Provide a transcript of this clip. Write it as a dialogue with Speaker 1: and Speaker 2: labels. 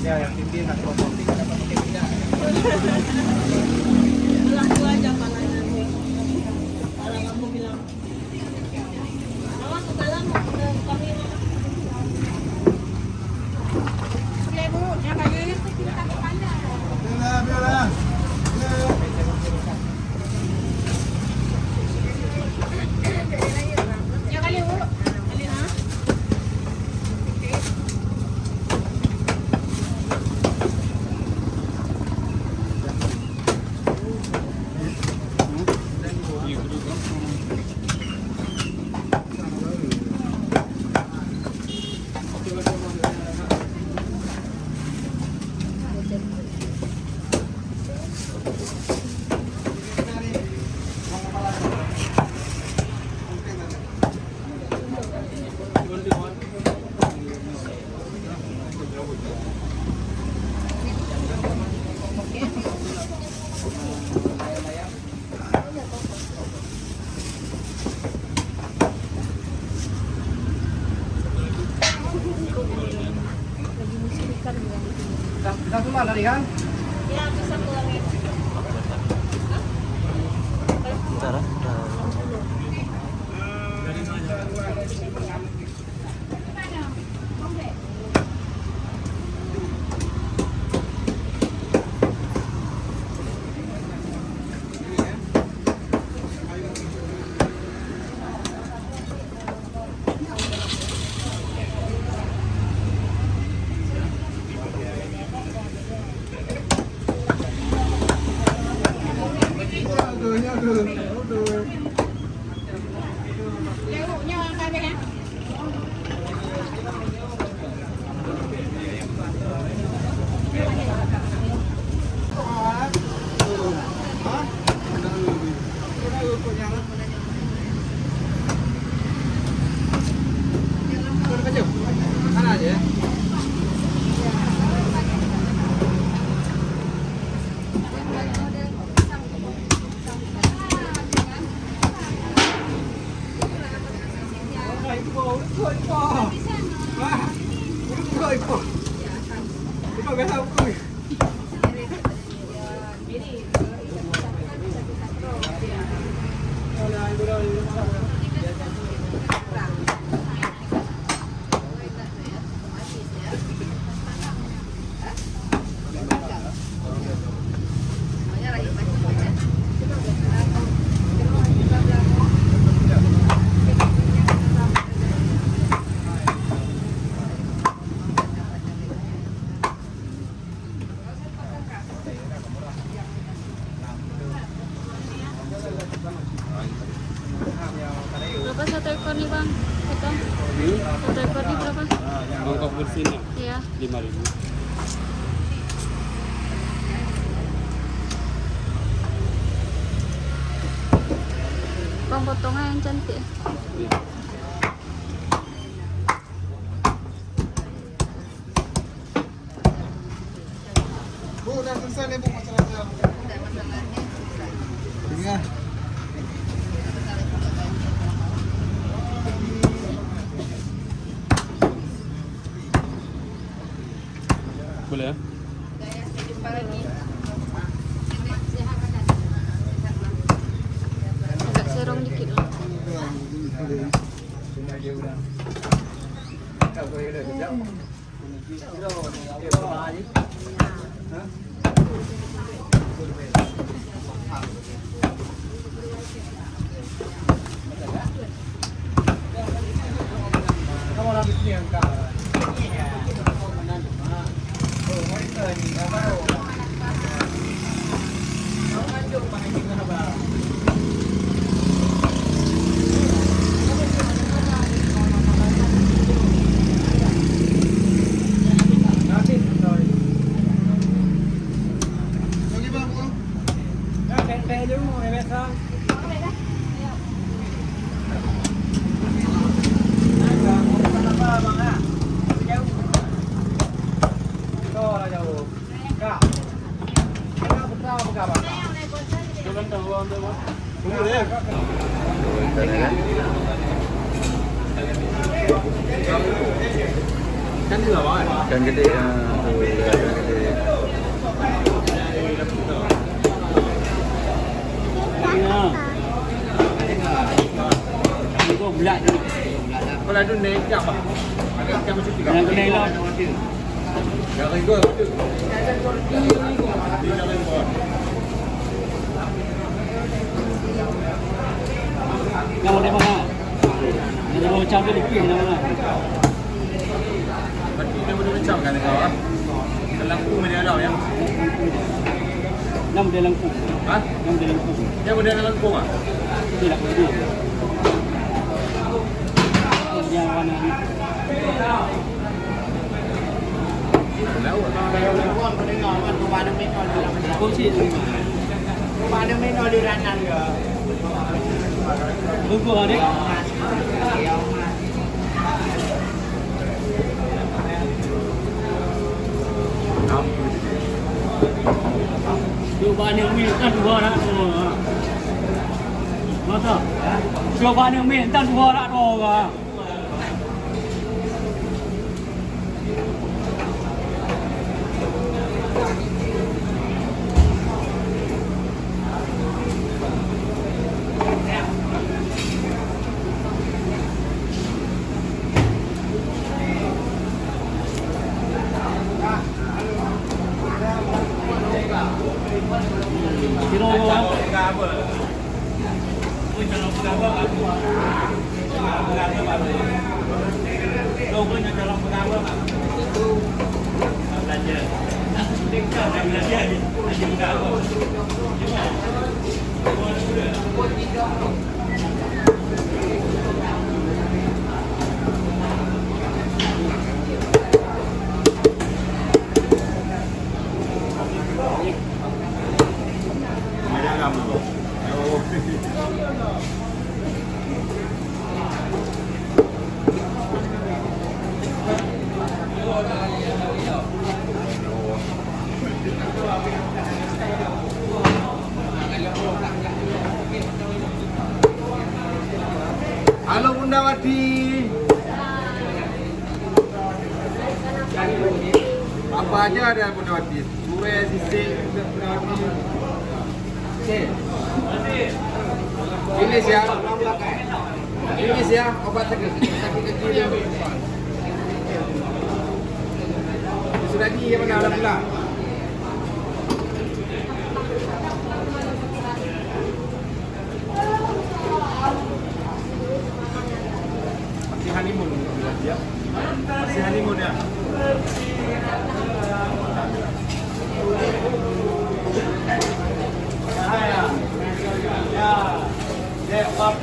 Speaker 1: Ya, yang tinggi nak promoting dapat pakai beda.
Speaker 2: Bilang gua aja palanya nanti. Kalau kamu bilang, masuk dalam kami. Ya bu, yang kayak gitu kita ke pandang.
Speaker 1: Bila.
Speaker 2: Ya kali bu, kali ha.
Speaker 1: Bisa keluar tadi kan?
Speaker 2: Ya bisa pulang ya.
Speaker 3: Bentar.
Speaker 2: Ya bu, nyawa kabeh ya.
Speaker 1: Mana aja ya?
Speaker 2: Berapa satu ekor nih bang? Kita satu ekor nih berapa?
Speaker 3: Bangkok bersihnya
Speaker 2: Iya.
Speaker 3: 5.000.
Speaker 2: Bang potongnya yang cantik.
Speaker 1: Bu, udah selesai nih Bu masalahnya. Tinggal.
Speaker 3: Boleh ya?
Speaker 2: Agak serong dikit lah.
Speaker 1: Kamu habis ni angkat. Oh, mau ini apa? Kamu lanjut pakai gimana bang? Nanti, sorry. Lagi bang, bu. Ya, kayak dulu, ya biasa. Kan dua bang.
Speaker 4: Ikan gede. Ikan gede.
Speaker 1: Ini bulat ni. Kalau ada naik jam bang. Ada jam macam tu. Yang kena lah. Jangan ikut. Yang mana mana? Yang macam tu dikit mana? Berarti dia boleh macam kan kau ah? Langkung dia ada yang.
Speaker 3: Nama dia langkung.
Speaker 1: Ha?
Speaker 3: Nama dia langkung.
Speaker 1: Dia boleh langkung ah?
Speaker 3: Tidak boleh. Yang warna ni. Kunci tu.
Speaker 1: Ada menu di ranan ke?
Speaker 3: Tunggu adik. Cuba ni umi kan dua nak tu. Mata. Cuba ni umi kan dua nak tu ke. Kilo apa?
Speaker 1: Halo Bunda Wati. Apa aja ada Bunda Wati? Suwe, sisik, Bunda Wati. Ini siapa? Ini siapa? Obat sakit kecil. Sudah ni yang mana pula? Masih honeymoon dia. Masih honeymoon dia. Ya. Ya, apa?